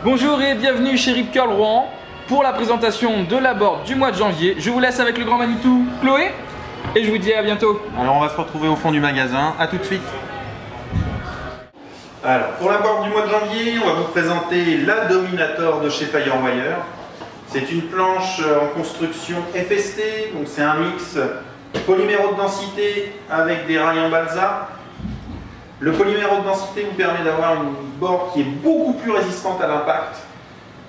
Bonjour et bienvenue chez Rip Curl Rouen pour la présentation de la board du mois de janvier. Je vous laisse avec le grand Manitou Chloé et je vous dis à bientôt. Alors on va se retrouver au fond du magasin, à tout de suite. Alors pour la board du mois de janvier, on va vous présenter la Dominator de chez Firewire. C'est une planche en construction FST, donc c'est un mix polymère haute densité avec des rails en balsa. Le polymère haute densité vous permet d'avoir une board qui est beaucoup plus résistante à l'impact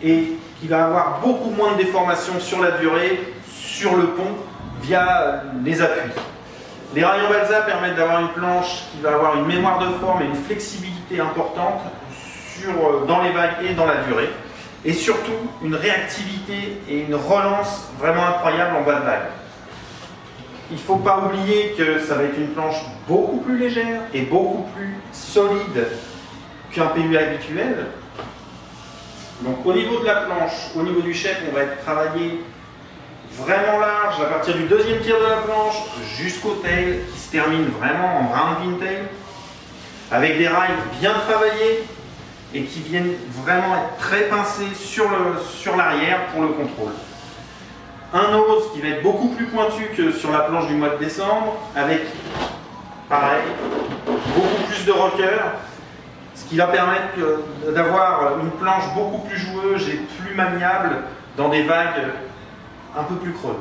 et qui va avoir beaucoup moins de déformations sur la durée, sur le pont, via les appuis. Les rails en balsa permettent d'avoir une planche qui va avoir une mémoire de forme et une flexibilité importante dans les vagues et dans la durée. Et surtout, une réactivité et une relance vraiment incroyable en bas de vague. Il ne faut pas oublier que ça va être une planche beaucoup plus légère et beaucoup plus solide qu'un PU habituel. Donc au niveau de la planche, au niveau du chef, on va être travaillé vraiment large à partir du deuxième tiers de la planche jusqu'au tail qui se termine vraiment en round pin tail avec des rails bien travaillés et qui viennent vraiment être très pincés sur l'arrière pour le contrôle. Un nose qui va être beaucoup plus pointu que sur la planche du mois de décembre, avec, pareil, beaucoup plus de rocker, ce qui va permettre d'avoir une planche beaucoup plus joueuse et plus maniable dans des vagues un peu plus creuses.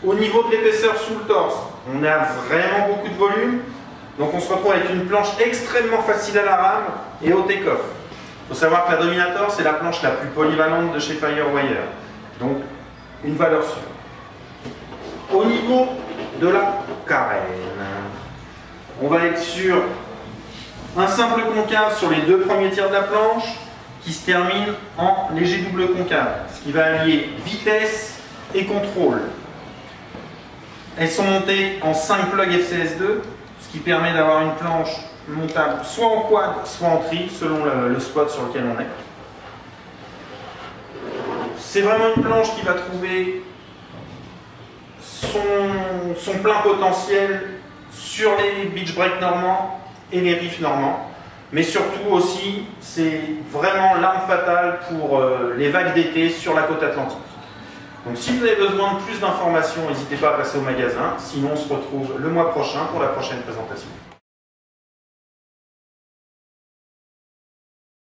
Au niveau de l'épaisseur sous le torse, on a vraiment beaucoup de volume, donc on se retrouve avec une planche extrêmement facile à la rame et au take-off. Il faut savoir que la Dominator, c'est la planche la plus polyvalente de chez Firewire. Donc, une valeur sûre. Au niveau de la carène, on va être sur un simple concave sur les deux premiers tiers de la planche qui se termine en léger double concave, ce qui va allier vitesse et contrôle. Elles sont montées en 5 plugs FCS2, ce qui permet d'avoir une planche montable soit en quad, soit en tri, selon le spot sur lequel on est. C'est vraiment une planche qui va trouver son plein potentiel sur les beach breaks normands et les riffs normands. Mais surtout aussi, c'est vraiment l'arme fatale pour les vagues d'été sur la côte atlantique. Donc si vous avez besoin de plus d'informations, n'hésitez pas à passer au magasin. Sinon, on se retrouve le mois prochain pour la prochaine présentation.